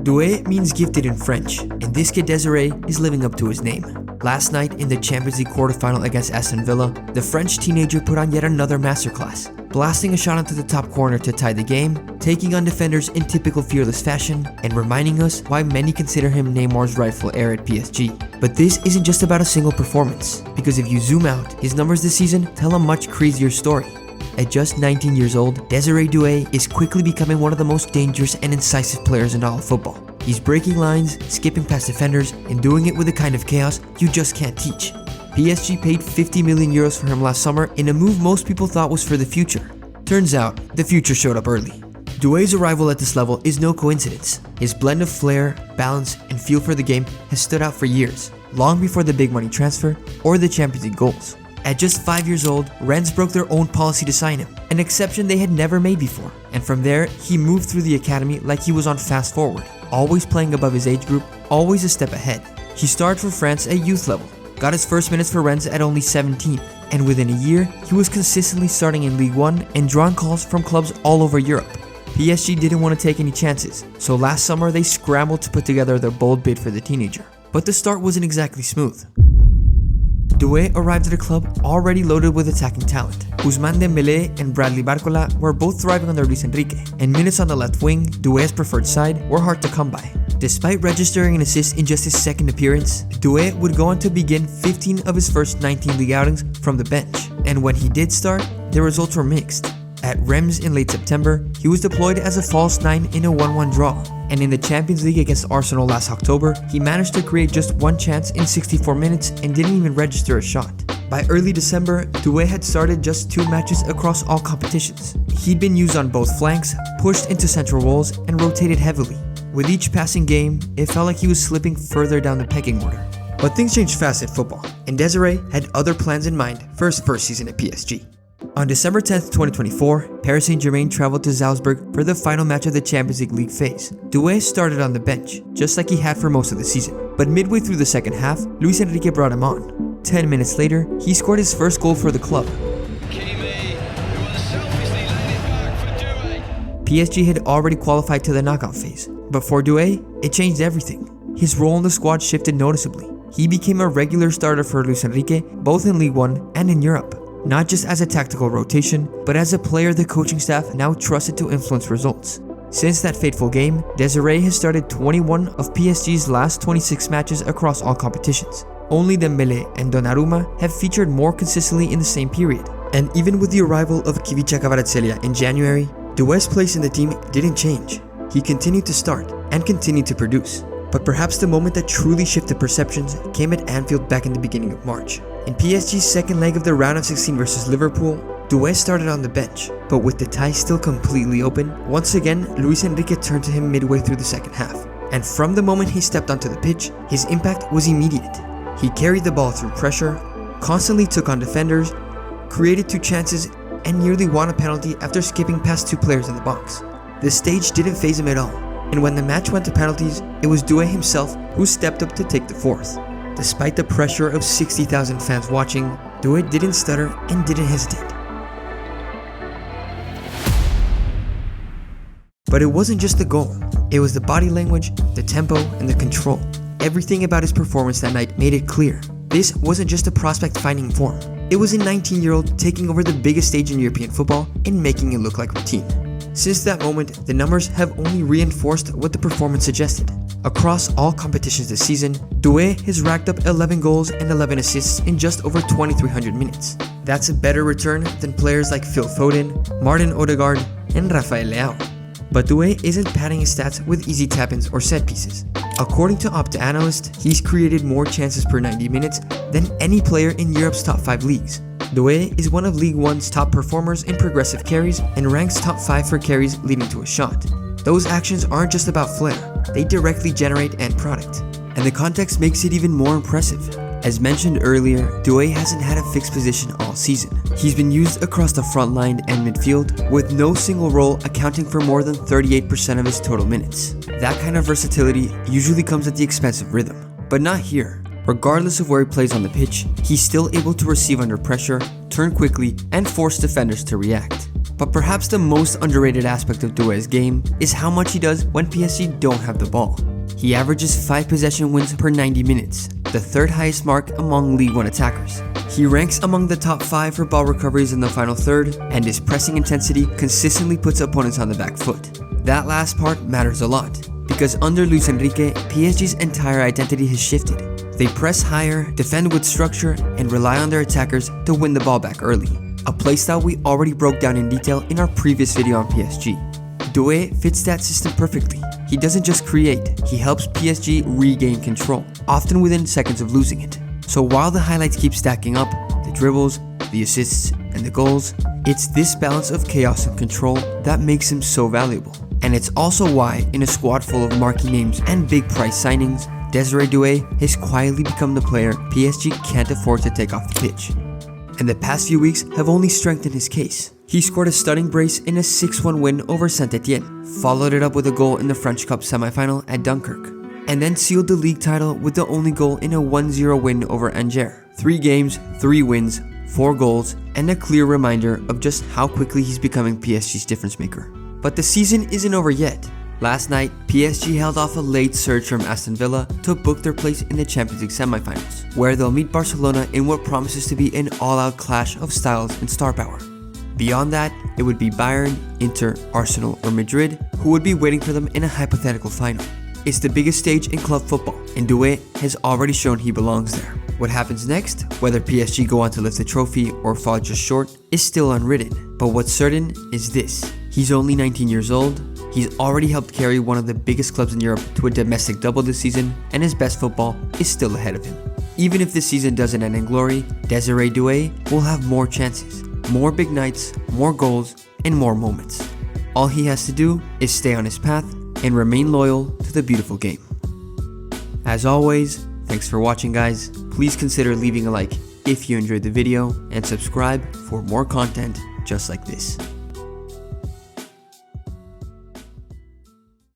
Doué means gifted in French, and this kid Désiré is living up to his name. Last night in the Champions League quarterfinal against Aston Villa, the French teenager put on yet another masterclass, blasting a shot into the top corner to tie the game, taking on defenders in typical fearless fashion, and reminding us why many consider him Neymar's rightful heir at PSG. But this isn't just about a single performance, because if you zoom out, his numbers this season tell a much crazier story. At just 19 years old, Désiré Doué is quickly becoming one of the most dangerous and incisive players in all of football. He's breaking lines, skipping past defenders, and doing it with a kind of chaos you just can't teach. PSG paid 50 million euros for him last summer in a move most people thought was for the future. Turns out, the future showed up early. Doué's arrival at this level is no coincidence. His blend of flair, balance, and feel for the game has stood out for years, long before the big money transfer or the Champions League goals. At just 5 years old, Rennes broke their own policy to sign him, an exception they had never made before. And from there, he moved through the academy like he was on fast forward, always playing above his age group, always a step ahead. He started for France at youth level, got his first minutes for Rennes at only 17, and within a year, he was consistently starting in Ligue 1 and drawing calls from clubs all over Europe. PSG didn't want to take any chances, so last summer they scrambled to put together their bold bid for the teenager. But the start wasn't exactly smooth. Doué arrived at a club already loaded with attacking talent. Ousmane Dembélé and Bradley Barcola were both thriving under Luis Enrique, and minutes on the left wing, Doué's preferred side, were hard to come by. Despite registering an assist in just his second appearance, Doué would go on to begin 15 of his first 19 league outings from the bench, and when he did start, the results were mixed. At Reims in late September, he was deployed as a false 9 in a 1-1 draw, and in the Champions League against Arsenal last October, he managed to create just one chance in 64 minutes and didn't even register a shot. By early December, Doué had started just 2 matches across all competitions. He'd been used on both flanks, pushed into central roles, and rotated heavily. With each passing game, it felt like he was slipping further down the pecking order. But things changed fast in football, and Désiré had other plans in mind for his first season at PSG. On December 10th, 2024, Paris Saint-Germain traveled to Salzburg for the final match of the Champions League phase. Doué started on the bench, just like he had for most of the season. But midway through the second half, Luis Enrique brought him on. 10 minutes later, he scored his first goal for the club. PSG had already qualified to the knockout phase, but for Doué, it changed everything. His role in the squad shifted noticeably. He became a regular starter for Luis Enrique, both in Ligue 1 and in Europe. Not just as a tactical rotation, but as a player the coaching staff now trusted to influence results. Since that fateful game, Désiré has started 21 of PSG's last 26 matches across all competitions. Only Dembélé and Donnarumma have featured more consistently in the same period. And even with the arrival of Ivica Kvaratskhelia in January, Doué's place in the team didn't change. He continued to start and continued to produce. But perhaps the moment that truly shifted perceptions came at Anfield back in the beginning of March. In PSG's second leg of the round of 16 versus Liverpool, Doué started on the bench, but with the tie still completely open, once again Luis Enrique turned to him midway through the second half. And from the moment he stepped onto the pitch, his impact was immediate. He carried the ball through pressure, constantly took on defenders, created 2 chances, and nearly won a penalty after skipping past 2 players in the box. The stage didn't faze him at all, and when the match went to penalties, it was Doué himself who stepped up to take the 4th. Despite the pressure of 60,000 fans watching, Doué didn't stutter and didn't hesitate. But it wasn't just the goal, it was the body language, the tempo, and the control. Everything about his performance that night made it clear. This wasn't just a prospect finding form. It was a 19-year-old taking over the biggest stage in European football and making it look like routine. Since that moment, the numbers have only reinforced what the performance suggested. Across all competitions this season, Doué has racked up 11 goals and 11 assists in just over 2,300 minutes. That's a better return than players like Phil Foden, Martin Odegaard, and Rafael Leao. But Doué isn't padding his stats with easy tap-ins or set pieces. According to Opta Analyst, he's created more chances per 90 minutes than any player in Europe's top 5 leagues. Doué is one of Ligue 1's top performers in progressive carries and ranks top 5 for carries leading to a shot. Those actions aren't just about flair, they directly generate end product. And the context makes it even more impressive. As mentioned earlier, Doué hasn't had a fixed position all season. He's been used across the front line and midfield, with no single role accounting for more than 38% of his total minutes. That kind of versatility usually comes at the expense of rhythm, but not here. Regardless of where he plays on the pitch, he's still able to receive under pressure, turn quickly, and force defenders to react. But perhaps the most underrated aspect of Doué's game is how much he does when PSG don't have the ball. He averages 5 possession wins per 90 minutes, the third highest mark among Ligue 1 attackers. He ranks among the top 5 for ball recoveries in the final third, and his pressing intensity consistently puts opponents on the back foot. That last part matters a lot, because under Luis Enrique, PSG's entire identity has shifted. They press higher, defend with structure, and rely on their attackers to win the ball back early, a playstyle we already broke down in detail in our previous video on PSG. Doué fits that system perfectly. He doesn't just create, he helps PSG regain control, often within seconds of losing it. So while the highlights keep stacking up, the dribbles, the assists, and the goals, it's this balance of chaos and control that makes him so valuable. And it's also why, in a squad full of marquee names and big price signings, Désiré Doué has quietly become the player PSG can't afford to take off the pitch. And the past few weeks have only strengthened his case. He scored a stunning brace in a 6-1 win over Saint-Etienne, followed it up with a goal in the French Cup semi-final at Dunkirk, and then sealed the league title with the only goal in a 1-0 win over Angers. 3 games, 3 wins, 4 goals, and a clear reminder of just how quickly he's becoming PSG's difference maker. But the season isn't over yet. Last night, PSG held off a late surge from Aston Villa to book their place in the Champions League semi-finals, where they'll meet Barcelona in what promises to be an all-out clash of styles and star power. Beyond that, it would be Bayern, Inter, Arsenal, or Madrid who would be waiting for them in a hypothetical final. It's the biggest stage in club football, and Doué has already shown he belongs there. What happens next, whether PSG go on to lift the trophy or fall just short, is still unwritten. But what's certain is this: he's only 19 years old, he's already helped carry one of the biggest clubs in Europe to a domestic double this season, and his best football is still ahead of him. Even if this season doesn't end in glory, Désiré Doué will have more chances, more big nights, more goals, and more moments. All he has to do is stay on his path and remain loyal to the beautiful game. As always, thanks for watching, guys. Please consider leaving a like if you enjoyed the video and subscribe for more content just like this.